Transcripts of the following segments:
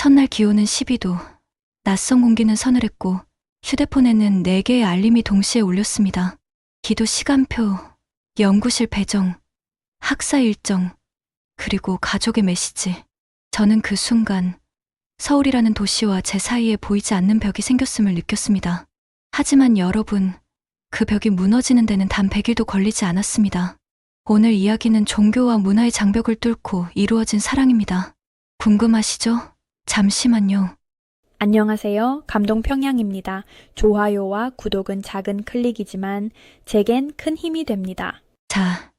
첫날 기온은 12도, 낯선 공기는 서늘했고 휴대폰에는 4개의 알림이 동시에 울렸습니다. 기도 시간표, 연구실 배정, 학사 일정, 그리고 가족의 메시지. 저는 그 순간 서울이라는 도시와 제 사이에 보이지 않는 벽이 생겼음을 느꼈습니다. 하지만 여러분, 그 벽이 무너지는 데는 단 100일도 걸리지 않았습니다. 오늘 이야기는 종교와 문화의 장벽을 뚫고 이루어진 사랑입니다. 궁금하시죠? 잠시만요. 안녕하세요. 감동평양입니다. 좋아요와 구독은 작은 클릭이지만 제겐 큰 힘이 됩니다. 자,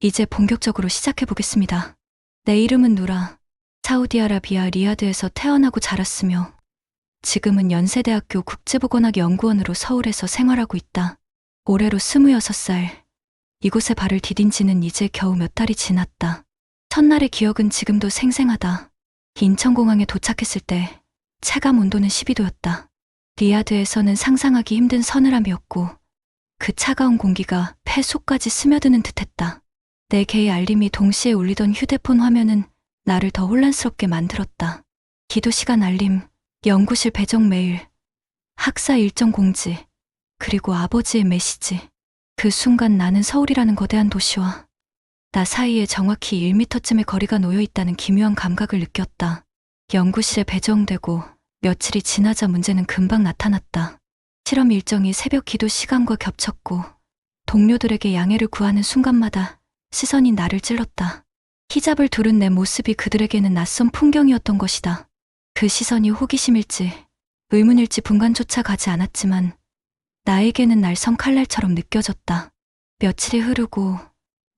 이제 본격적으로 시작해 보겠습니다. 내 이름은 누라. 사우디아라비아 리야드에서 태어나고 자랐으며 지금은 연세대학교 국제보건학연구원으로 서울에서 생활하고 있다. 올해로 26살. 이곳에 발을 디딘 지는 이제 겨우 몇 달이 지났다. 첫날의 기억은 지금도 생생하다. 인천공항에 도착했을 때 체감 온도는 12도였다. 리야드에서는 상상하기 힘든 서늘함이었고 그 차가운 공기가 폐 속까지 스며드는 듯했다. 4개의 알림이 동시에 울리던 휴대폰 화면은 나를 더 혼란스럽게 만들었다. 기도 시간 알림, 연구실 배정 메일, 학사 일정 공지, 그리고 아버지의 메시지. 그 순간 나는 서울이라는 거대한 도시와 나 사이에 정확히 1m쯤의 거리가 놓여 있다는 기묘한 감각을 느꼈다. 연구실에 배정되고 며칠이 지나자 문제는 금방 나타났다. 실험 일정이 새벽 기도 시간과 겹쳤고 동료들에게 양해를 구하는 순간마다 시선이 나를 찔렀다. 히잡을 두른 내 모습이 그들에게는 낯선 풍경이었던 것이다. 그 시선이 호기심일지 의문일지 분간조차 가지 않았지만 나에게는 날선 칼날처럼 느껴졌다. 며칠이 흐르고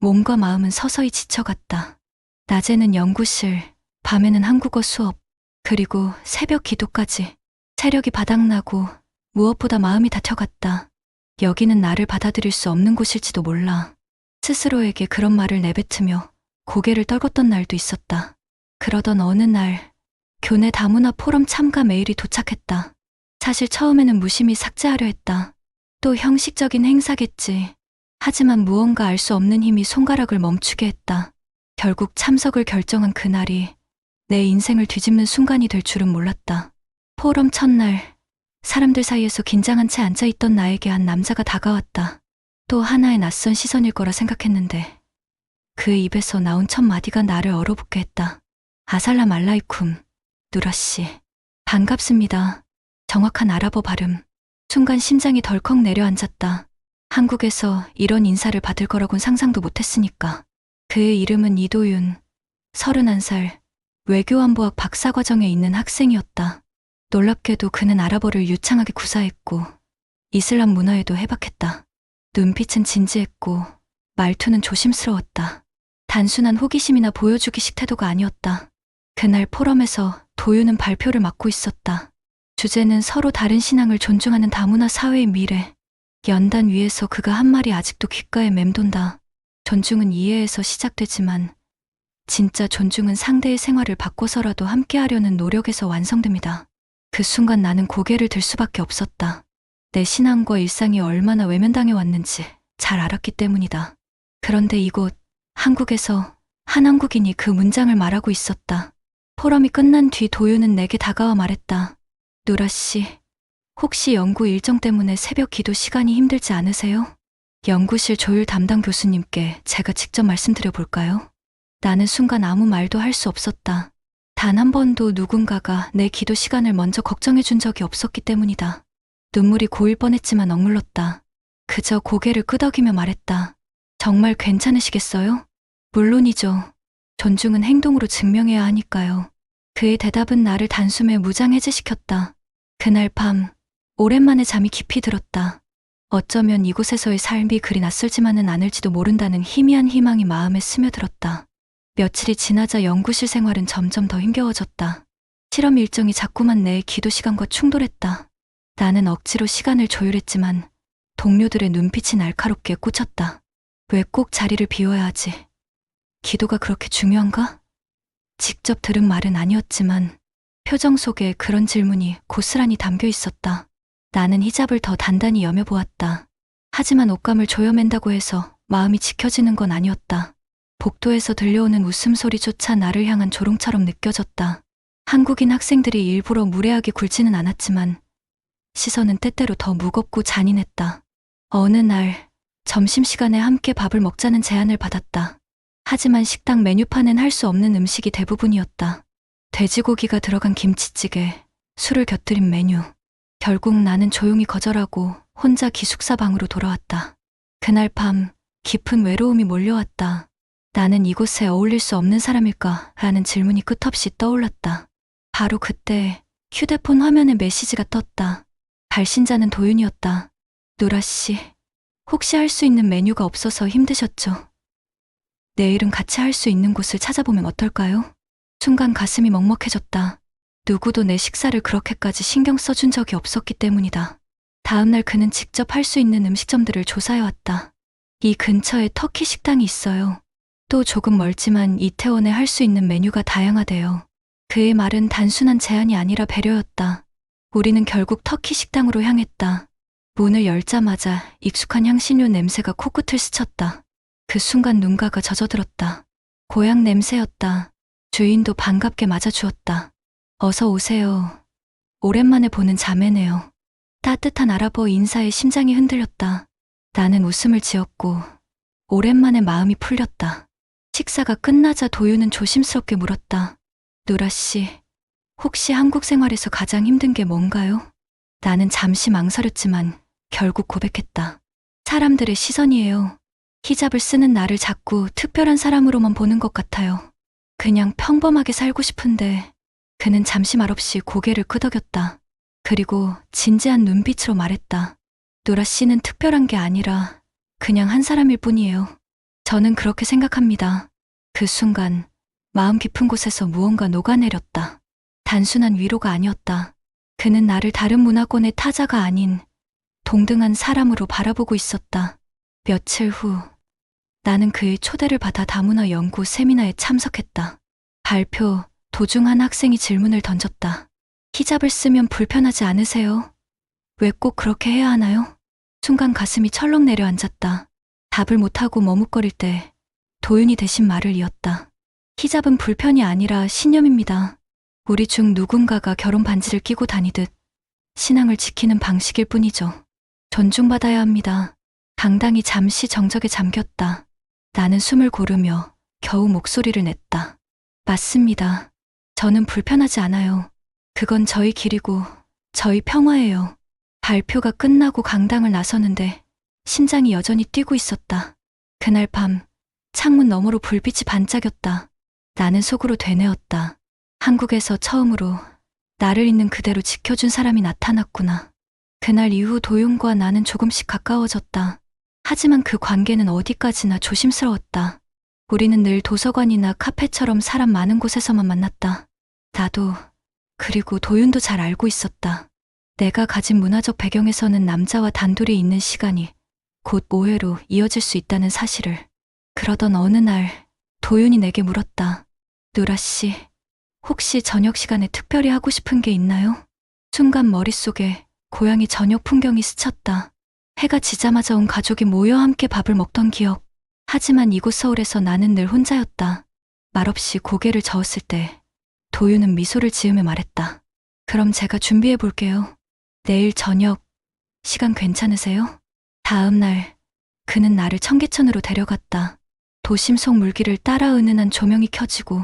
몸과 마음은 서서히 지쳐갔다. 낮에는 연구실, 밤에는 한국어 수업, 그리고 새벽 기도까지. 체력이 바닥나고 무엇보다 마음이 다쳐갔다. 여기는 나를 받아들일 수 없는 곳일지도 몰라. 스스로에게 그런 말을 내뱉으며 고개를 떨궜던 날도 있었다. 그러던 어느 날 교내 다문화 포럼 참가 메일이 도착했다. 사실 처음에는 무심히 삭제하려 했다. 또 형식적인 행사겠지. 하지만 무언가 알 수 없는 힘이 손가락을 멈추게 했다. 결국 참석을 결정한 그날이 내 인생을 뒤집는 순간이 될 줄은 몰랐다. 포럼 첫날, 사람들 사이에서 긴장한 채 앉아있던 나에게 한 남자가 다가왔다. 또 하나의 낯선 시선일 거라 생각했는데 그 입에서 나온 첫 마디가 나를 얼어붙게 했다. 아살람 알라이쿰, 누라씨. 반갑습니다. 정확한 아랍어 발음. 순간 심장이 덜컥 내려앉았다. 한국에서 이런 인사를 받을 거라곤 상상도 못했으니까. 그의 이름은 이도윤, 31살, 외교안보학 박사과정에 있는 학생이었다. 놀랍게도 그는 아랍어를 유창하게 구사했고 이슬람 문화에도 해박했다. 눈빛은 진지했고 말투는 조심스러웠다. 단순한 호기심이나 보여주기식 태도가 아니었다. 그날 포럼에서 도윤은 발표를 맡고 있었다. 주제는 서로 다른 신앙을 존중하는 다문화 사회의 미래. 연단 위에서 그가 한 말이 아직도 귓가에 맴돈다. 존중은 이해에서 시작되지만 진짜 존중은 상대의 생활을 바꿔서라도 함께하려는 노력에서 완성됩니다. 그 순간 나는 고개를 들 수밖에 없었다. 내 신앙과 일상이 얼마나 외면당해 왔는지 잘 알았기 때문이다. 그런데 이곳 한국에서 한 한국인이 그 문장을 말하고 있었다. 포럼이 끝난 뒤 도윤은 내게 다가와 말했다. 누라씨, 혹시 연구 일정 때문에 새벽 기도 시간이 힘들지 않으세요? 연구실 조율 담당 교수님께 제가 직접 말씀드려 볼까요? 나는 순간 아무 말도 할 수 없었다. 단 한 번도 누군가가 내 기도 시간을 먼저 걱정해 준 적이 없었기 때문이다. 눈물이 고일 뻔했지만 억눌렀다. 그저 고개를 끄덕이며 말했다. 정말 괜찮으시겠어요? 물론이죠. 존중은 행동으로 증명해야 하니까요. 그의 대답은 나를 단숨에 무장해제시켰다. 그날 밤, 오랜만에 잠이 깊이 들었다. 어쩌면 이곳에서의 삶이 그리 낯설지만은 않을지도 모른다는 희미한 희망이 마음에 스며들었다. 며칠이 지나자 연구실 생활은 점점 더 힘겨워졌다. 실험 일정이 자꾸만 내 기도 시간과 충돌했다. 나는 억지로 시간을 조율했지만 동료들의 눈빛이 날카롭게 꽂혔다. 왜 꼭 자리를 비워야 하지? 기도가 그렇게 중요한가? 직접 들은 말은 아니었지만 표정 속에 그런 질문이 고스란히 담겨 있었다. 나는 히잡을 더 단단히 여며보았다. 하지만 옷감을 조여맨다고 해서 마음이 지켜지는 건 아니었다. 복도에서 들려오는 웃음소리조차 나를 향한 조롱처럼 느껴졌다. 한국인 학생들이 일부러 무례하게 굴지는 않았지만 시선은 때때로 더 무겁고 잔인했다. 어느 날 점심시간에 함께 밥을 먹자는 제안을 받았다. 하지만 식당 메뉴판엔 할 수 없는 음식이 대부분이었다. 돼지고기가 들어간 김치찌개, 술을 곁들인 메뉴. 결국 나는 조용히 거절하고 혼자 기숙사 방으로 돌아왔다. 그날 밤 깊은 외로움이 몰려왔다. 나는 이곳에 어울릴 수 없는 사람일까 하는 질문이 끝없이 떠올랐다. 바로 그때 휴대폰 화면에 메시지가 떴다. 발신자는 도윤이었다. 누라 씨, 혹시 할 수 있는 메뉴가 없어서 힘드셨죠? 내일은 같이 할 수 있는 곳을 찾아보면 어떨까요? 순간 가슴이 먹먹해졌다. 누구도 내 식사를 그렇게까지 신경 써준 적이 없었기 때문이다. 다음날 그는 직접 할 수 있는 음식점들을 조사해왔다. 이 근처에 터키 식당이 있어요. 또 조금 멀지만 이태원에 할 수 있는 메뉴가 다양하대요. 그의 말은 단순한 제안이 아니라 배려였다. 우리는 결국 터키 식당으로 향했다. 문을 열자마자 익숙한 향신료 냄새가 코끝을 스쳤다. 그 순간 눈가가 젖어들었다. 고향 냄새였다. 주인도 반갑게 맞아주었다. 어서 오세요. 오랜만에 보는 자매네요. 따뜻한 아랍어 인사에 심장이 흔들렸다. 나는 웃음을 지었고 오랜만에 마음이 풀렸다. 식사가 끝나자 도윤은 조심스럽게 물었다. 누라 씨, 혹시 한국 생활에서 가장 힘든 게 뭔가요? 나는 잠시 망설였지만 결국 고백했다. 사람들의 시선이에요. 히잡을 쓰는 나를 자꾸 특별한 사람으로만 보는 것 같아요. 그냥 평범하게 살고 싶은데. 그는 잠시 말없이 고개를 끄덕였다. 그리고 진지한 눈빛으로 말했다. 누라 씨는 특별한 게 아니라 그냥 한 사람일 뿐이에요. 저는 그렇게 생각합니다. 그 순간 마음 깊은 곳에서 무언가 녹아내렸다. 단순한 위로가 아니었다. 그는 나를 다른 문화권의 타자가 아닌 동등한 사람으로 바라보고 있었다. 며칠 후 나는 그의 초대를 받아 다문화 연구 세미나에 참석했다. 발표 도중 한 학생이 질문을 던졌다. 히잡을 쓰면 불편하지 않으세요? 왜 꼭 그렇게 해야 하나요? 순간 가슴이 철렁 내려앉았다. 답을 못하고 머뭇거릴 때 도윤이 대신 말을 이었다. 히잡은 불편이 아니라 신념입니다. 우리 중 누군가가 결혼 반지를 끼고 다니듯 신앙을 지키는 방식일 뿐이죠. 존중받아야 합니다. 강당이 잠시 정적에 잠겼다. 나는 숨을 고르며 겨우 목소리를 냈다. 맞습니다. 저는 불편하지 않아요. 그건 저희 길이고 저희 평화예요. 발표가 끝나고 강당을 나서는데 심장이 여전히 뛰고 있었다. 그날 밤 창문 너머로 불빛이 반짝였다. 나는 속으로 되뇌었다. 한국에서 처음으로 나를 있는 그대로 지켜준 사람이 나타났구나. 그날 이후 도윤과 나는 조금씩 가까워졌다. 하지만 그 관계는 어디까지나 조심스러웠다. 우리는 늘 도서관이나 카페처럼 사람 많은 곳에서만 만났다. 나도, 그리고 도윤도 잘 알고 있었다. 내가 가진 문화적 배경에서는 남자와 단둘이 있는 시간이 곧 오해로 이어질 수 있다는 사실을. 그러던 어느 날 도윤이 내게 물었다. 누라 씨, 혹시 저녁 시간에 특별히 하고 싶은 게 있나요? 순간 머릿속에 고향의 저녁 풍경이 스쳤다. 해가 지자마자 온 가족이 모여 함께 밥을 먹던 기억. 하지만 이곳 서울에서 나는 늘 혼자였다. 말없이 고개를 저었을 때 도윤은 미소를 지으며 말했다. 그럼 제가 준비해 볼게요. 내일 저녁 시간 괜찮으세요? 다음 날 그는 나를 청계천으로 데려갔다. 도심 속 물길을 따라 은은한 조명이 켜지고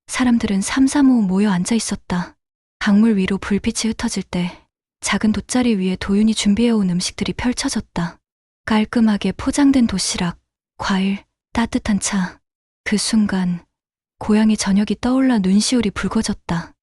사람들은 삼삼오오 모여 앉아 있었다. 강물 위로 불빛이 흩어질 때 작은 돗자리 위에 도윤이 준비해온 음식들이 펼쳐졌다. 깔끔하게 포장된 도시락, 과일, 따뜻한 차. 그 순간 고향의 저녁이 떠올라 눈시울이 붉어졌다.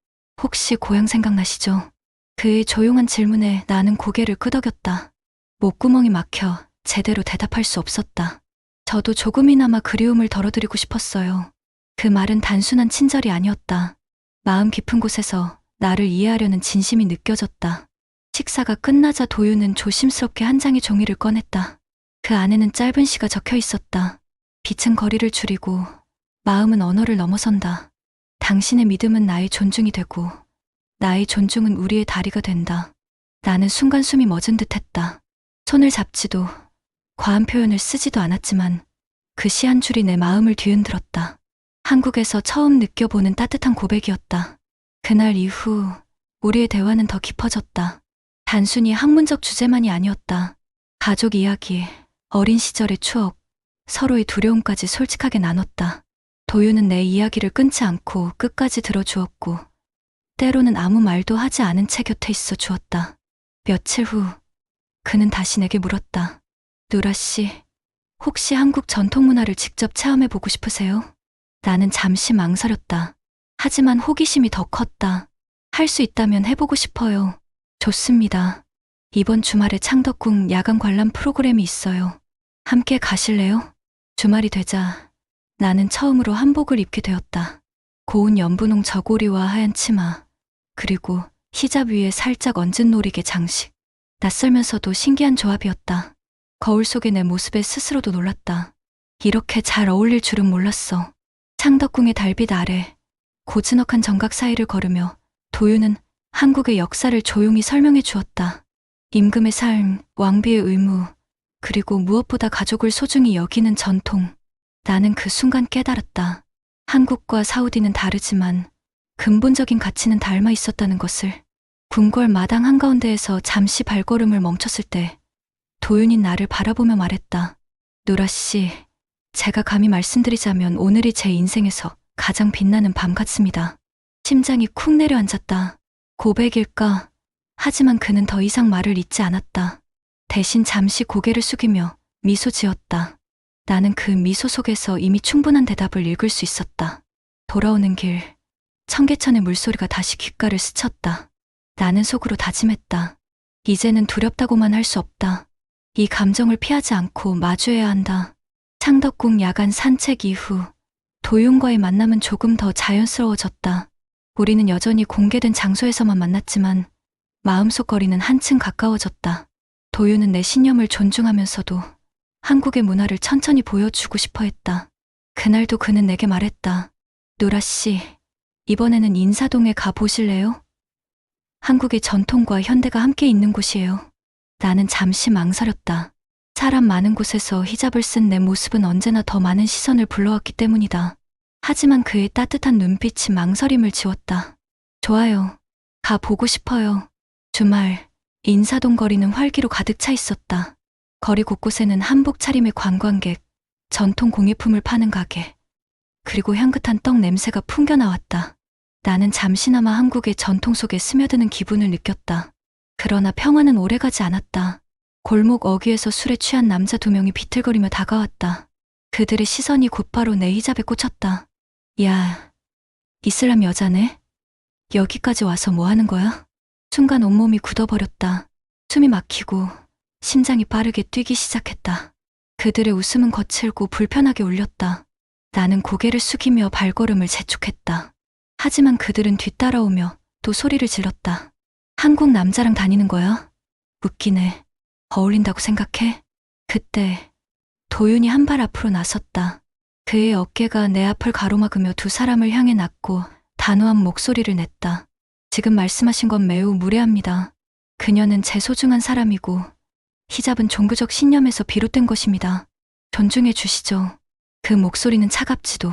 혹시 고향 생각나시죠? 그의 조용한 질문에 나는 고개를 끄덕였다. 목구멍이 막혀 제대로 대답할 수 없었다. 저도 조금이나마 그리움을 덜어드리고 싶었어요. 그 말은 단순한 친절이 아니었다. 마음 깊은 곳에서 나를 이해하려는 진심이 느껴졌다. 식사가 끝나자 도윤은 조심스럽게 한 장의 종이를 꺼냈다. 그 안에는 짧은 시가 적혀 있었다. 빛은 거리를 줄이고 마음은 언어를 넘어선다. 당신의 믿음은 나의 존중이 되고 나의 존중은 우리의 다리가 된다. 나는 순간 숨이 멎은 듯했다. 손을 잡지도 과한 표현을 쓰지도 않았지만 그 시 한 줄이 내 마음을 뒤흔들었다. 한국에서 처음 느껴보는 따뜻한 고백이었다. 그날 이후 우리의 대화는 더 깊어졌다. 단순히 학문적 주제만이 아니었다. 가족 이야기, 어린 시절의 추억, 서로의 두려움까지 솔직하게 나눴다. 도윤은 내 이야기를 끊지 않고 끝까지 들어주었고, 때로는 아무 말도 하지 않은 채 곁에 있어 주었다. 며칠 후, 그는 다시 내게 물었다. 누라 씨, 혹시 한국 전통 문화를 직접 체험해보고 싶으세요? 나는 잠시 망설였다. 하지만 호기심이 더 컸다. 할 수 있다면 해보고 싶어요. 좋습니다. 이번 주말에 창덕궁 야간 관람 프로그램이 있어요. 함께 가실래요? 주말이 되자 나는 처음으로 한복을 입게 되었다. 고운 연분홍 저고리와 하얀 치마, 그리고 히잡 위에 살짝 얹은 노리개 장식. 낯설면서도 신기한 조합이었다. 거울 속의 내 모습에 스스로도 놀랐다. 이렇게 잘 어울릴 줄은 몰랐어. 창덕궁의 달빛 아래 고즈넉한 정각 사이를 걸으며 도윤은 한국의 역사를 조용히 설명해 주었다. 임금의 삶, 왕비의 의무, 그리고 무엇보다 가족을 소중히 여기는 전통. 나는 그 순간 깨달았다. 한국과 사우디는 다르지만 근본적인 가치는 닮아 있었다는 것을. 궁궐 마당 한가운데에서 잠시 발걸음을 멈췄을 때 도윤이 나를 바라보며 말했다. 누라 씨, 제가 감히 말씀드리자면 오늘이 제 인생에서 가장 빛나는 밤 같습니다. 심장이 쿵 내려앉았다. 고백일까? 하지만 그는 더 이상 말을 잇지 않았다. 대신 잠시 고개를 숙이며 미소 지었다. 나는 그 미소 속에서 이미 충분한 대답을 읽을 수 있었다. 돌아오는 길, 청계천의 물소리가 다시 귓가를 스쳤다. 나는 속으로 다짐했다. 이제는 두렵다고만 할 수 없다. 이 감정을 피하지 않고 마주해야 한다. 창덕궁 야간 산책 이후 도윤과의 만남은 조금 더 자연스러워졌다. 우리는 여전히 공개된 장소에서만 만났지만 마음속 거리는 한층 가까워졌다. 도윤은 내 신념을 존중하면서도 한국의 문화를 천천히 보여주고 싶어 했다. 그날도 그는 내게 말했다. 누라 씨, 이번에는 인사동에 가 보실래요? 한국의 전통과 현대가 함께 있는 곳이에요. 나는 잠시 망설였다. 사람 많은 곳에서 히잡을 쓴 내 모습은 언제나 더 많은 시선을 불러왔기 때문이다. 하지만 그의 따뜻한 눈빛이 망설임을 지웠다. 좋아요. 가 보고 싶어요. 주말, 인사동 거리는 활기로 가득 차 있었다. 거리 곳곳에는 한복 차림의 관광객, 전통 공예품을 파는 가게, 그리고 향긋한 떡 냄새가 풍겨나왔다. 나는 잠시나마 한국의 전통 속에 스며드는 기분을 느꼈다. 그러나 평화는 오래가지 않았다. 골목 어귀에서 술에 취한 남자 2명이 비틀거리며 다가왔다. 그들의 시선이 곧바로 내 히잡에 꽂혔다. 야, 이슬람 여자네? 여기까지 와서 뭐 하는 거야? 순간 온몸이 굳어버렸다. 숨이 막히고 심장이 빠르게 뛰기 시작했다. 그들의 웃음은 거칠고 불편하게 울렸다. 나는 고개를 숙이며 발걸음을 재촉했다. 하지만 그들은 뒤따라오며 또 소리를 질렀다. 한국 남자랑 다니는 거야? 웃기네. 어울린다고 생각해? 그때 도윤이 한 발 앞으로 나섰다. 그의 어깨가 내 앞을 가로막으며 두 사람을 향해 낮고 단호한 목소리를 냈다. 지금 말씀하신 건 매우 무례합니다. 그녀는 제 소중한 사람이고 히잡은 종교적 신념에서 비롯된 것입니다. 존중해 주시죠. 그 목소리는 차갑지도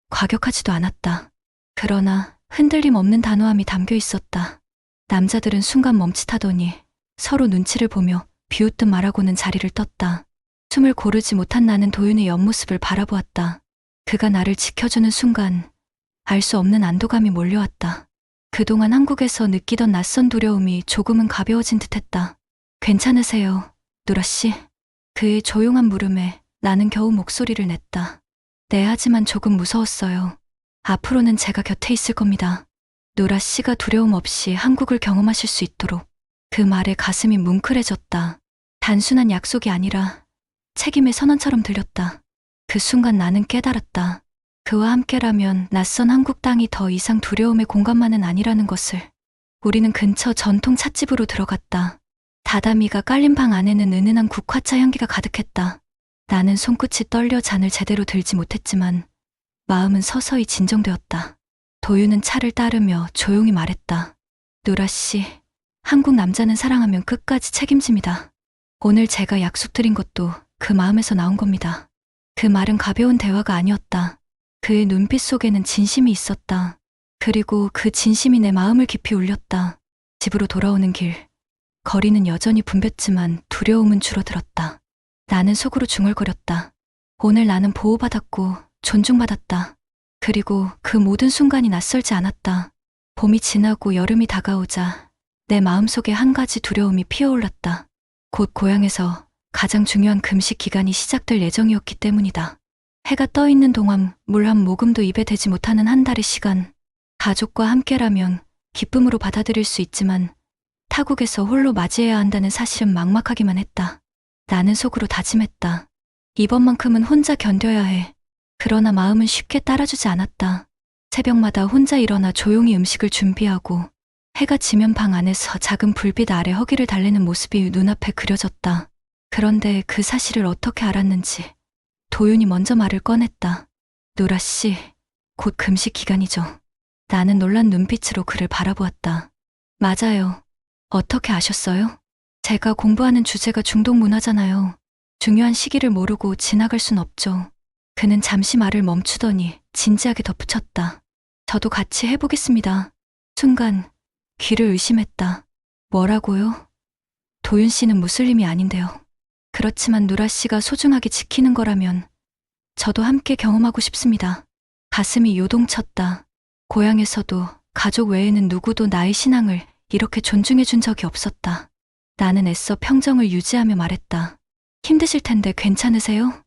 과격하지도 않았다. 그러나 흔들림 없는 단호함이 담겨 있었다. 남자들은 순간 멈칫하더니 서로 눈치를 보며 비웃듯 말하고는 자리를 떴다. 숨을 고르지 못한 나는 도윤의 옆모습을 바라보았다. 그가 나를 지켜주는 순간 알 수 없는 안도감이 몰려왔다. 그동안 한국에서 느끼던 낯선 두려움이 조금은 가벼워진 듯했다. 괜찮으세요, 누라 씨? 그의 조용한 물음에 나는 겨우 목소리를 냈다. 네, 하지만 조금 무서웠어요. 앞으로는 제가 곁에 있을 겁니다. 누라 씨가 두려움 없이 한국을 경험하실 수 있도록. 그 말에 가슴이 뭉클해졌다. 단순한 약속이 아니라 책임의 선언처럼 들렸다. 그 순간 나는 깨달았다. 그와 함께라면 낯선 한국 땅이 더 이상 두려움의 공간만은 아니라는 것을. 우리는 근처 전통 찻집으로 들어갔다. 다다미가 깔린 방 안에는 은은한 국화차 향기가 가득했다. 나는 손끝이 떨려 잔을 제대로 들지 못했지만 마음은 서서히 진정되었다. 도윤은 차를 따르며 조용히 말했다. 누라 씨, 한국 남자는 사랑하면 끝까지 책임집니다. 오늘 제가 약속드린 것도 그 마음에서 나온 겁니다. 그 말은 가벼운 대화가 아니었다. 그의 눈빛 속에는 진심이 있었다. 그리고 그 진심이 내 마음을 깊이 울렸다. 집으로 돌아오는 길. 거리는 여전히 붐볐지만 두려움은 줄어들었다. 나는 속으로 중얼거렸다. 오늘 나는 보호받았고 존중받았다. 그리고 그 모든 순간이 낯설지 않았다. 봄이 지나고 여름이 다가오자 내 마음속에 한 가지 두려움이 피어올랐다. 곧 고향에서 가장 중요한 금식 기간이 시작될 예정이었기 때문이다. 해가 떠 있는 동안 물 한 모금도 입에 대지 못하는 한 달의 시간. 가족과 함께라면 기쁨으로 받아들일 수 있지만 타국에서 홀로 맞이해야 한다는 사실은 막막하기만 했다. 나는 속으로 다짐했다. 이번만큼은 혼자 견뎌야 해. 그러나 마음은 쉽게 따라주지 않았다. 새벽마다 혼자 일어나 조용히 음식을 준비하고 해가 지면 방 안에서 작은 불빛 아래 허기를 달래는 모습이 눈앞에 그려졌다. 그런데 그 사실을 어떻게 알았는지 도윤이 먼저 말을 꺼냈다. 누라 씨, 곧 금식 기간이죠. 나는 놀란 눈빛으로 그를 바라보았다. 맞아요. 어떻게 아셨어요? 제가 공부하는 주제가 중동 문화잖아요. 중요한 시기를 모르고 지나갈 순 없죠. 그는 잠시 말을 멈추더니 진지하게 덧붙였다. 저도 같이 해보겠습니다. 순간 귀를 의심했다. 뭐라고요? 도윤 씨는 무슬림이 아닌데요. 그렇지만 누라 씨가 소중하게 지키는 거라면 저도 함께 경험하고 싶습니다. 가슴이 요동쳤다. 고향에서도 가족 외에는 누구도 나의 신앙을 이렇게 존중해 준 적이 없었다. 나는 애써 평정을 유지하며 말했다. 힘드실 텐데 괜찮으세요?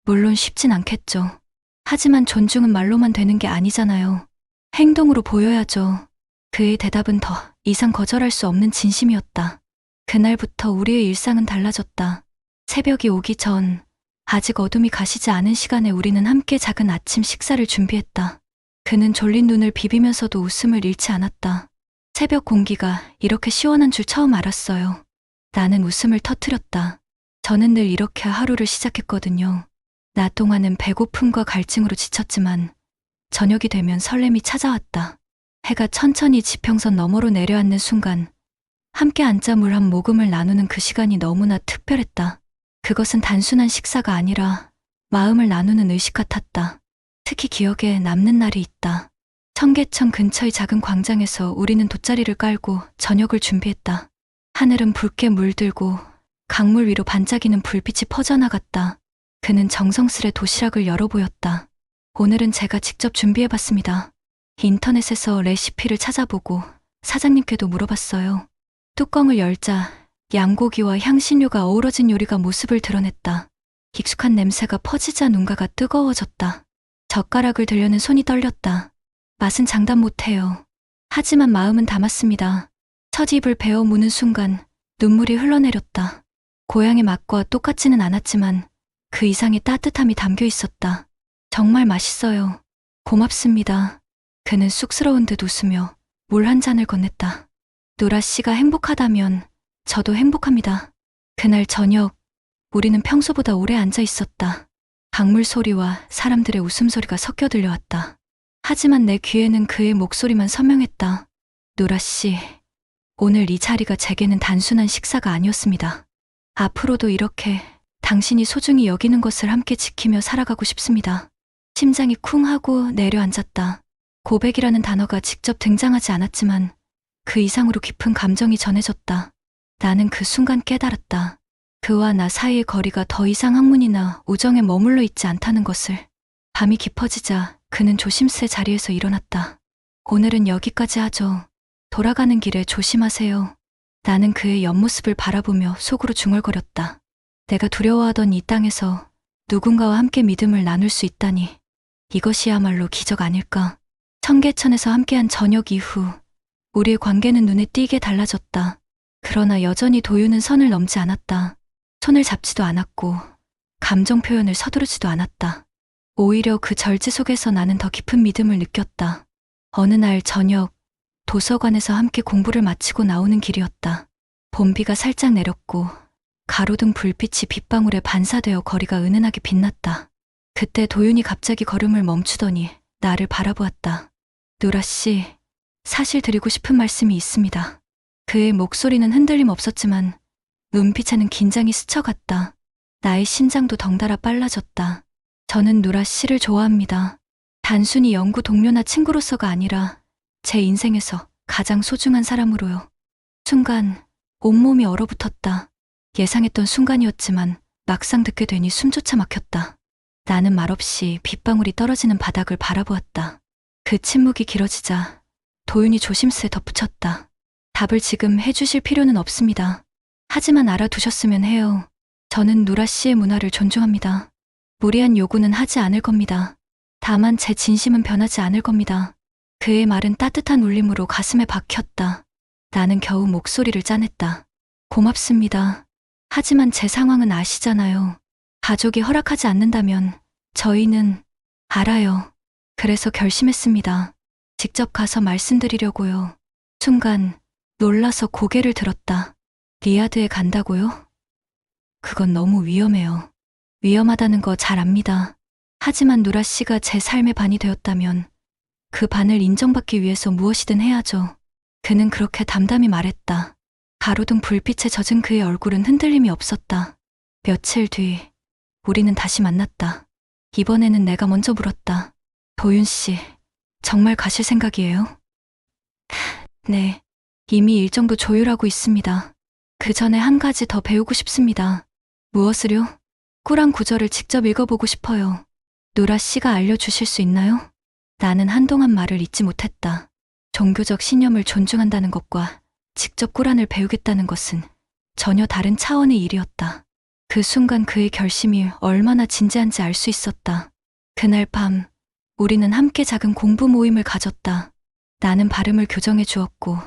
물론 쉽진 않겠죠. 하지만 존중은 말로만 되는 게 아니잖아요. 행동으로 보여야죠. 그의 대답은 더 이상 거절할 수 없는 진심이었다. 그날부터 우리의 일상은 달라졌다. 새벽이 오기 전, 아직 어둠이 가시지 않은 시간에 우리는 함께 작은 아침 식사를 준비했다. 그는 졸린 눈을 비비면서도 웃음을 잃지 않았다. 새벽 공기가 이렇게 시원한 줄 처음 알았어요. 나는 웃음을 터뜨렸다. 저는 늘 이렇게 하루를 시작했거든요. 낮 동안은 배고픔과 갈증으로 지쳤지만 저녁이 되면 설렘이 찾아왔다. 해가 천천히 지평선 너머로 내려앉는 순간 함께 앉아 물 한 모금을 나누는 그 시간이 너무나 특별했다. 그것은 단순한 식사가 아니라 마음을 나누는 의식 같았다. 특히 기억에 남는 날이 있다. 청계천 근처의 작은 광장에서 우리는 돗자리를 깔고 저녁을 준비했다. 하늘은 붉게 물들고 강물 위로 반짝이는 불빛이 퍼져나갔다. 그는 정성스레 도시락을 열어보였다. 오늘은 제가 직접 준비해봤습니다. 인터넷에서 레시피를 찾아보고 사장님께도 물어봤어요. 뚜껑을 열자 양고기와 향신료가 어우러진 요리가 모습을 드러냈다. 익숙한 냄새가 퍼지자 눈가가 뜨거워졌다. 젓가락을 들려는 손이 떨렸다. 맛은 장담 못해요. 하지만 마음은 담았습니다. 첫 입을 베어 무는 순간 눈물이 흘러내렸다. 고향의 맛과 똑같지는 않았지만 그 이상의 따뜻함이 담겨 있었다. 정말 맛있어요. 고맙습니다. 그는 쑥스러운 듯 웃으며 물 한 잔을 건넸다. 누라 씨가 행복하다면 저도 행복합니다. 그날 저녁 우리는 평소보다 오래 앉아 있었다. 강물 소리와 사람들의 웃음소리가 섞여 들려왔다. 하지만 내 귀에는 그의 목소리만 선명했다. 누라 씨, 오늘 이 자리가 제게는 단순한 식사가 아니었습니다. 앞으로도 이렇게 당신이 소중히 여기는 것을 함께 지키며 살아가고 싶습니다. 심장이 쿵 하고 내려앉았다. 고백이라는 단어가 직접 등장하지 않았지만 그 이상으로 깊은 감정이 전해졌다. 나는 그 순간 깨달았다. 그와 나 사이의 거리가 더 이상 학문이나 우정에 머물러 있지 않다는 것을. 밤이 깊어지자 그는 조심스레 자리에서 일어났다. 오늘은 여기까지 하죠. 돌아가는 길에 조심하세요. 나는 그의 옆모습을 바라보며 속으로 중얼거렸다. 내가 두려워하던 이 땅에서 누군가와 함께 믿음을 나눌 수 있다니. 이것이야말로 기적 아닐까. 청계천에서 함께한 저녁 이후 우리의 관계는 눈에 띄게 달라졌다. 그러나 여전히 도윤은 선을 넘지 않았다. 손을 잡지도 않았고 감정 표현을 서두르지도 않았다. 오히려 그 절제 속에서 나는 더 깊은 믿음을 느꼈다. 어느 날 저녁 도서관에서 함께 공부를 마치고 나오는 길이었다. 봄비가 살짝 내렸고 가로등 불빛이 빗방울에 반사되어 거리가 은은하게 빛났다. 그때 도윤이 갑자기 걸음을 멈추더니 나를 바라보았다. 누라 씨, 사실 드리고 싶은 말씀이 있습니다. 그의 목소리는 흔들림 없었지만 눈빛에는 긴장이 스쳐갔다. 나의 심장도 덩달아 빨라졌다. 저는 누라 씨를 좋아합니다. 단순히 연구 동료나 친구로서가 아니라 제 인생에서 가장 소중한 사람으로요. 순간 온몸이 얼어붙었다. 예상했던 순간이었지만 막상 듣게 되니 숨조차 막혔다. 나는 말없이 빗방울이 떨어지는 바닥을 바라보았다. 그 침묵이 길어지자 도윤이 조심스레 덧붙였다. 답을 지금 해주실 필요는 없습니다. 하지만 알아두셨으면 해요. 저는 누라 씨의 문화를 존중합니다. 무리한 요구는 하지 않을 겁니다. 다만 제 진심은 변하지 않을 겁니다. 그의 말은 따뜻한 울림으로 가슴에 박혔다. 나는 겨우 목소리를 짜냈다. 고맙습니다. 하지만 제 상황은 아시잖아요. 가족이 허락하지 않는다면 저희는 알아요. 그래서 결심했습니다. 직접 가서 말씀드리려고요. 순간 놀라서 고개를 들었다. 리야드에 간다고요? 그건 너무 위험해요. 위험하다는 거 잘 압니다. 하지만 누라 씨가 제 삶의 반이 되었다면 그 반을 인정받기 위해서 무엇이든 해야죠. 그는 그렇게 담담히 말했다. 가로등 불빛에 젖은 그의 얼굴은 흔들림이 없었다. 며칠 뒤 우리는 다시 만났다. 이번에는 내가 먼저 물었다. 도윤 씨, 정말 가실 생각이에요? 네, 이미 일정도 조율하고 있습니다. 그 전에 한 가지 더 배우고 싶습니다. 무엇을요? 꾸란 구절을 직접 읽어보고 싶어요. 누라 씨가 알려주실 수 있나요? 나는 한동안 말을 잇지 못했다. 종교적 신념을 존중한다는 것과 직접 꾸란을 배우겠다는 것은 전혀 다른 차원의 일이었다. 그 순간 그의 결심이 얼마나 진지한지 알 수 있었다. 그날 밤 우리는 함께 작은 공부 모임을 가졌다. 나는 발음을 교정해 주었고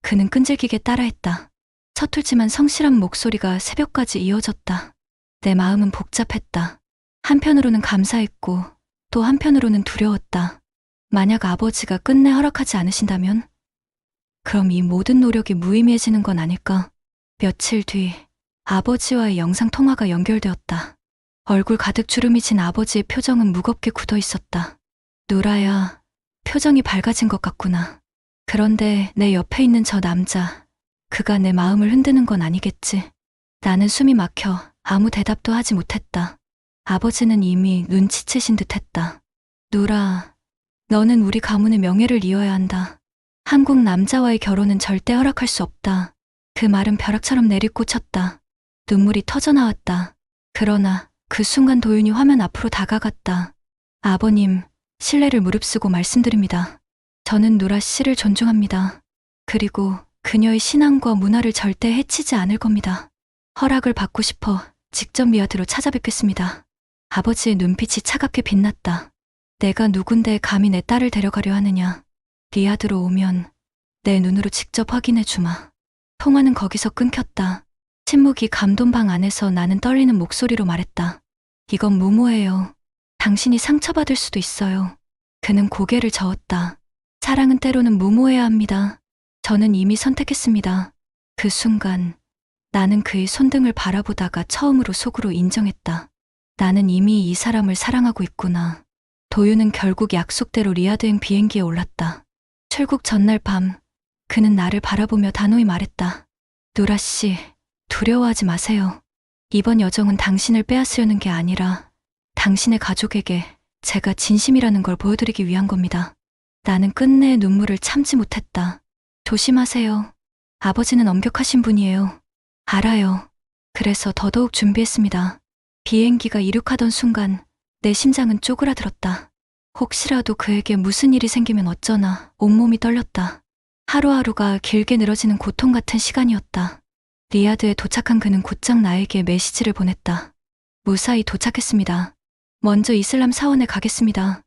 그는 끈질기게 따라했다. 서툴지만 성실한 목소리가 새벽까지 이어졌다. 내 마음은 복잡했다. 한편으로는 감사했고 또 한편으로는 두려웠다. 만약 아버지가 끝내 허락하지 않으신다면? 그럼 이 모든 노력이 무의미해지는 건 아닐까? 며칠 뒤 아버지와의 영상통화가 연결되었다. 얼굴 가득 주름이 진 아버지의 표정은 무겁게 굳어 있었다. 누라야, 표정이 밝아진 것 같구나. 그런데 내 옆에 있는 저 남자, 그가 내 마음을 흔드는 건 아니겠지? 나는 숨이 막혀 아무 대답도 하지 못했다. 아버지는 이미 눈치채신 듯했다. 누라, 너는 우리 가문의 명예를 이어야 한다. 한국 남자와의 결혼은 절대 허락할 수 없다. 그 말은 벼락처럼 내리꽂혔다. 눈물이 터져나왔다. 그러나 그 순간 도윤이 화면 앞으로 다가갔다. 아버님, 신뢰를 무릅쓰고 말씀드립니다. 저는 누라 씨를 존중합니다. 그리고 그녀의 신앙과 문화를 절대 해치지 않을 겁니다. 허락을 받고 싶어 직접 리야드로 찾아뵙겠습니다. 아버지의 눈빛이 차갑게 빛났다. 내가 누군데 감히 내 딸을 데려가려 하느냐. 리야드로 오면 내 눈으로 직접 확인해 주마. 통화는 거기서 끊겼다. 침묵이 감돈방 안에서 나는 떨리는 목소리로 말했다. 이건 무모해요. 당신이 상처받을 수도 있어요. 그는 고개를 저었다. 사랑은 때로는 무모해야 합니다. 저는 이미 선택했습니다. 그 순간 나는 그의 손등을 바라보다가 처음으로 속으로 인정했다. 나는 이미 이 사람을 사랑하고 있구나. 도윤은 결국 약속대로 리야드행 비행기에 올랐다. 출국 전날 밤 그는 나를 바라보며 단호히 말했다. 누라 씨, 두려워하지 마세요. 이번 여정은 당신을 빼앗으려는 게 아니라 당신의 가족에게 제가 진심이라는 걸 보여드리기 위한 겁니다. 나는 끝내 눈물을 참지 못했다. 조심하세요. 아버지는 엄격하신 분이에요. 알아요. 그래서 더더욱 준비했습니다. 비행기가 이륙하던 순간 내 심장은 쪼그라들었다. 혹시라도 그에게 무슨 일이 생기면 어쩌나 온몸이 떨렸다. 하루하루가 길게 늘어지는 고통 같은 시간이었다. 리야드에 도착한 그는 곧장 나에게 메시지를 보냈다. 무사히 도착했습니다. 먼저 이슬람 사원에 가겠습니다.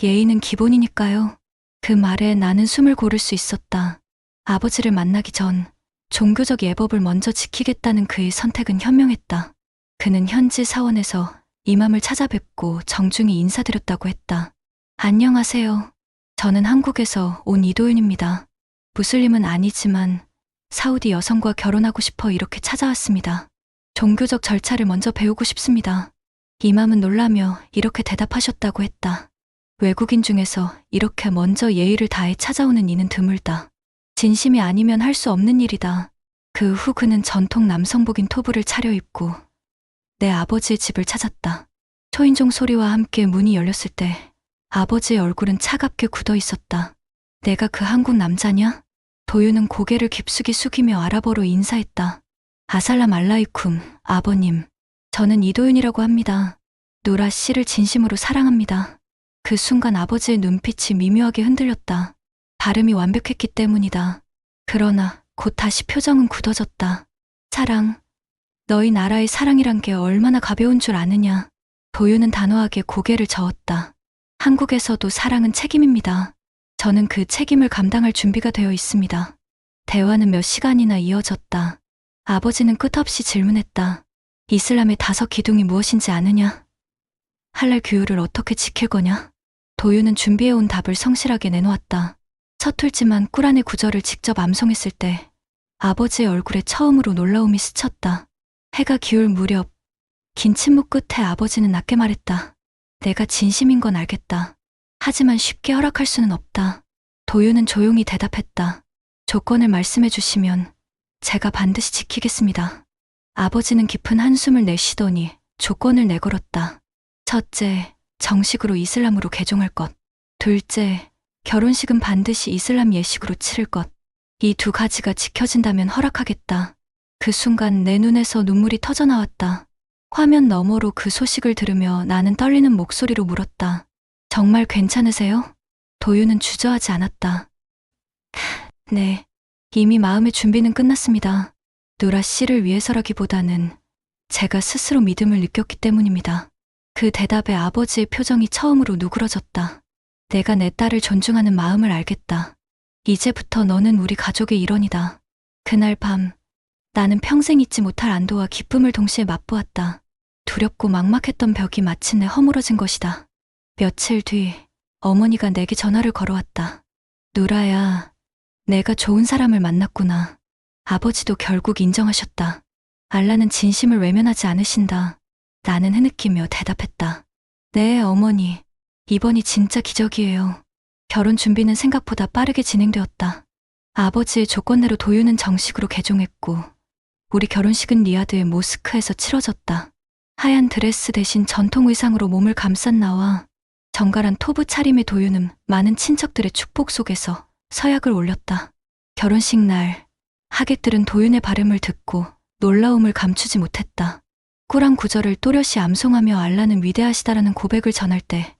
예의는 기본이니까요. 그 말에 나는 숨을 고를 수 있었다. 아버지를 만나기 전 종교적 예법을 먼저 지키겠다는 그의 선택은 현명했다. 그는 현지 사원에서 이맘을 찾아뵙고 정중히 인사드렸다고 했다. 안녕하세요. 저는 한국에서 온 이도윤입니다. 무슬림은 아니지만 사우디 여성과 결혼하고 싶어 이렇게 찾아왔습니다. 종교적 절차를 먼저 배우고 싶습니다. 이맘은 놀라며 이렇게 대답하셨다고 했다. 외국인 중에서 이렇게 먼저 예의를 다해 찾아오는 이는 드물다. 진심이 아니면 할 수 없는 일이다. 그 후 그는 전통 남성복인 토브를 차려입고 내 아버지의 집을 찾았다. 초인종 소리와 함께 문이 열렸을 때 아버지의 얼굴은 차갑게 굳어 있었다. 내가 그 한국 남자냐? 도윤은 고개를 깊숙이 숙이며 아랍어로 인사했다. 아살람 알라이쿰, 아버님. 저는 이도윤이라고 합니다. 누라 씨를 진심으로 사랑합니다. 그 순간 아버지의 눈빛이 미묘하게 흔들렸다. 발음이 완벽했기 때문이다. 그러나 곧 다시 표정은 굳어졌다. 사랑. 너희 나라의 사랑이란 게 얼마나 가벼운 줄 아느냐. 도윤은 단호하게 고개를 저었다. 한국에서도 사랑은 책임입니다. 저는 그 책임을 감당할 준비가 되어 있습니다. 대화는 몇 시간이나 이어졌다. 아버지는 끝없이 질문했다. 이슬람의 5기둥이 무엇인지 아느냐? 할랄 규율을 어떻게 지킬 거냐? 도윤은 준비해온 답을 성실하게 내놓았다. 서툴지만 꾸란의 구절을 직접 암송했을 때 아버지의 얼굴에 처음으로 놀라움이 스쳤다. 해가 기울 무렵 긴 침묵 끝에 아버지는 낮게 말했다. 내가 진심인 건 알겠다. 하지만 쉽게 허락할 수는 없다. 도윤은 조용히 대답했다. 조건을 말씀해 주시면 제가 반드시 지키겠습니다. 아버지는 깊은 한숨을 내쉬더니 조건을 내걸었다. 첫째, 정식으로 이슬람으로 개종할 것. 둘째, 결혼식은 반드시 이슬람 예식으로 치를 것. 이 2가지가 지켜진다면 허락하겠다. 그 순간 내 눈에서 눈물이 터져나왔다. 화면 너머로 그 소식을 들으며 나는 떨리는 목소리로 물었다. 정말 괜찮으세요? 도윤은 주저하지 않았다. 네, 이미 마음의 준비는 끝났습니다. 누라 씨를 위해서라기보다는 제가 스스로 믿음을 느꼈기 때문입니다. 그 대답에 아버지의 표정이 처음으로 누그러졌다. 내가 내 딸을 존중하는 마음을 알겠다. 이제부터 너는 우리 가족의 일원이다. 그날 밤 나는 평생 잊지 못할 안도와 기쁨을 동시에 맛보았다. 두렵고 막막했던 벽이 마침내 허물어진 것이다. 며칠 뒤 어머니가 내게 전화를 걸어왔다. 누라야, 내가 좋은 사람을 만났구나. 아버지도 결국 인정하셨다. 알라는 진심을 외면하지 않으신다. 나는 흐느끼며 대답했다. 네, 어머니. 이번이 진짜 기적이에요. 결혼 준비는 생각보다 빠르게 진행되었다. 아버지의 조건대로 도윤은 정식으로 개종했고 우리 결혼식은 리야드의 모스크에서 치러졌다. 하얀 드레스 대신 전통 의상으로 몸을 감싼 나와 정갈한 토브 차림의 도윤은 많은 친척들의 축복 속에서 서약을 올렸다. 결혼식 날 하객들은 도윤의 발음을 듣고 놀라움을 감추지 못했다. 꾸란 구절을 또렷이 암송하며 알라는 위대하시다라는 고백을 전할 때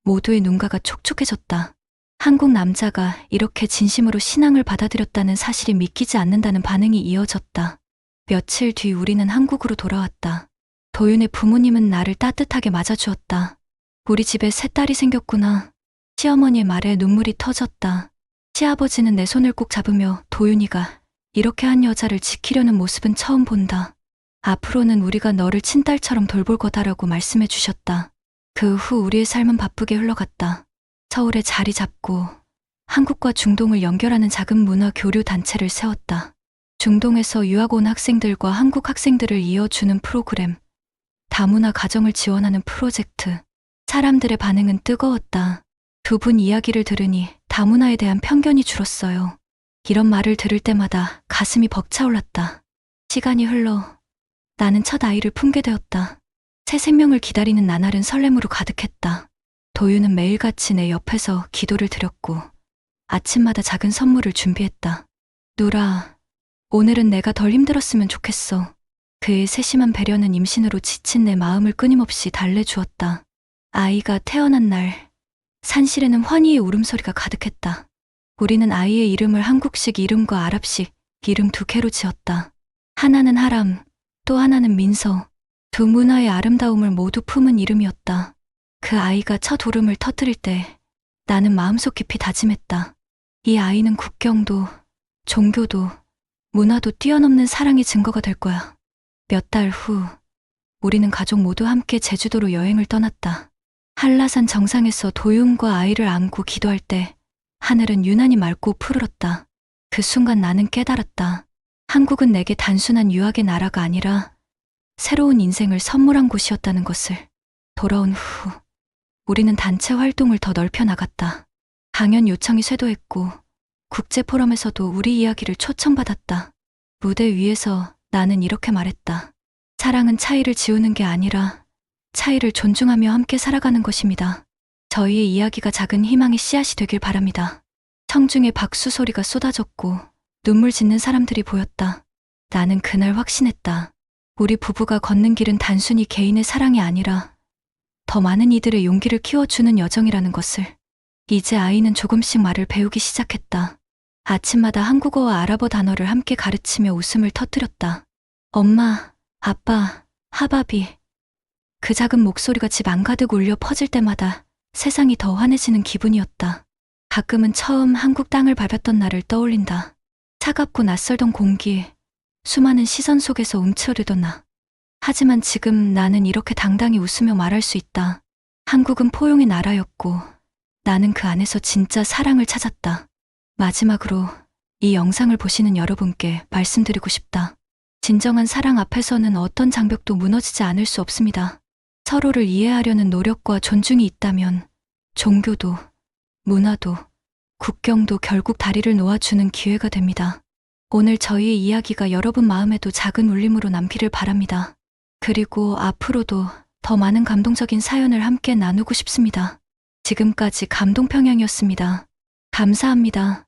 모두의 눈가가 촉촉해졌다. 한국 남자가 이렇게 진심으로 신앙을 받아들였다는 사실이 믿기지 않는다는 반응이 이어졌다. 며칠 뒤 우리는 한국으로 돌아왔다. 도윤의 부모님은 나를 따뜻하게 맞아주었다. 우리 집에 새 딸이 생겼구나. 시어머니의 말에 눈물이 터졌다. 시아버지는 내 손을 꼭 잡으며 도윤이가 이렇게 한 여자를 지키려는 모습은 처음 본다. 앞으로는 우리가 너를 친딸처럼 돌볼 거다라고 말씀해 주셨다. 그 후 우리의 삶은 바쁘게 흘러갔다. 서울에 자리 잡고 한국과 중동을 연결하는 작은 문화 교류 단체를 세웠다. 중동에서 유학 온 학생들과 한국 학생들을 이어주는 프로그램, 다문화 가정을 지원하는 프로젝트. 사람들의 반응은 뜨거웠다. 2분 이야기를 들으니 다문화에 대한 편견이 줄었어요. 이런 말을 들을 때마다 가슴이 벅차올랐다. 시간이 흘러 나는 첫 아이를 품게 되었다. 새 생명을 기다리는 나날은 설렘으로 가득했다. 도윤은 매일같이 내 옆에서 기도를 드렸고 아침마다 작은 선물을 준비했다. 누라, 오늘은 내가 덜 힘들었으면 좋겠어. 그의 세심한 배려는 임신으로 지친 내 마음을 끊임없이 달래주었다. 아이가 태어난 날 산실에는 환희의 울음소리가 가득했다. 우리는 아이의 이름을 한국식 이름과 아랍식 이름 2개로 지었다. 하나는 하람, 또 하나는 민서. 2 문화의 아름다움을 모두 품은 이름이었다. 그 아이가 첫 울음을 터뜨릴 때 나는 마음속 깊이 다짐했다. 이 아이는 국경도, 종교도, 문화도 뛰어넘는 사랑의 증거가 될 거야. 몇 달 후 우리는 가족 모두 함께 제주도로 여행을 떠났다. 한라산 정상에서 도윤과 아이를 안고 기도할 때 하늘은 유난히 맑고 푸르렀다. 그 순간 나는 깨달았다. 한국은 내게 단순한 유학의 나라가 아니라 새로운 인생을 선물한 곳이었다는 것을. 돌아온 후 우리는 단체 활동을 더 넓혀 나갔다. 강연 요청이 쇄도했고 국제 포럼에서도 우리 이야기를 초청받았다. 무대 위에서 나는 이렇게 말했다. 사랑은 차이를 지우는 게 아니라 차이를 존중하며 함께 살아가는 것입니다. 저희의 이야기가 작은 희망의 씨앗이 되길 바랍니다. 청중의 박수 소리가 쏟아졌고 눈물 짓는 사람들이 보였다. 나는 그날 확신했다. 우리 부부가 걷는 길은 단순히 개인의 사랑이 아니라 더 많은 이들의 용기를 키워주는 여정이라는 것을. 이제 아이는 조금씩 말을 배우기 시작했다. 아침마다 한국어와 아랍어 단어를 함께 가르치며 웃음을 터뜨렸다. 엄마, 아빠, 하바비. 그 작은 목소리가 집 안가득 울려 퍼질 때마다 세상이 더 환해지는 기분이었다. 가끔은 처음 한국 땅을 밟았던 날을 떠올린다. 차갑고 낯설던 공기, 수많은 시선 속에서 움츠러들던 나. 하지만 지금 나는 이렇게 당당히 웃으며 말할 수 있다. 한국은 포용의 나라였고 나는 그 안에서 진짜 사랑을 찾았다. 마지막으로 이 영상을 보시는 여러분께 말씀드리고 싶다. 진정한 사랑 앞에서는 어떤 장벽도 무너지지 않을 수 없습니다. 서로를 이해하려는 노력과 존중이 있다면 종교도, 문화도, 국경도 결국 다리를 놓아주는 기회가 됩니다. 오늘 저희의 이야기가 여러분 마음에도 작은 울림으로 남기를 바랍니다. 그리고 앞으로도 더 많은 감동적인 사연을 함께 나누고 싶습니다. 지금까지 감동평양이었습니다. 감사합니다.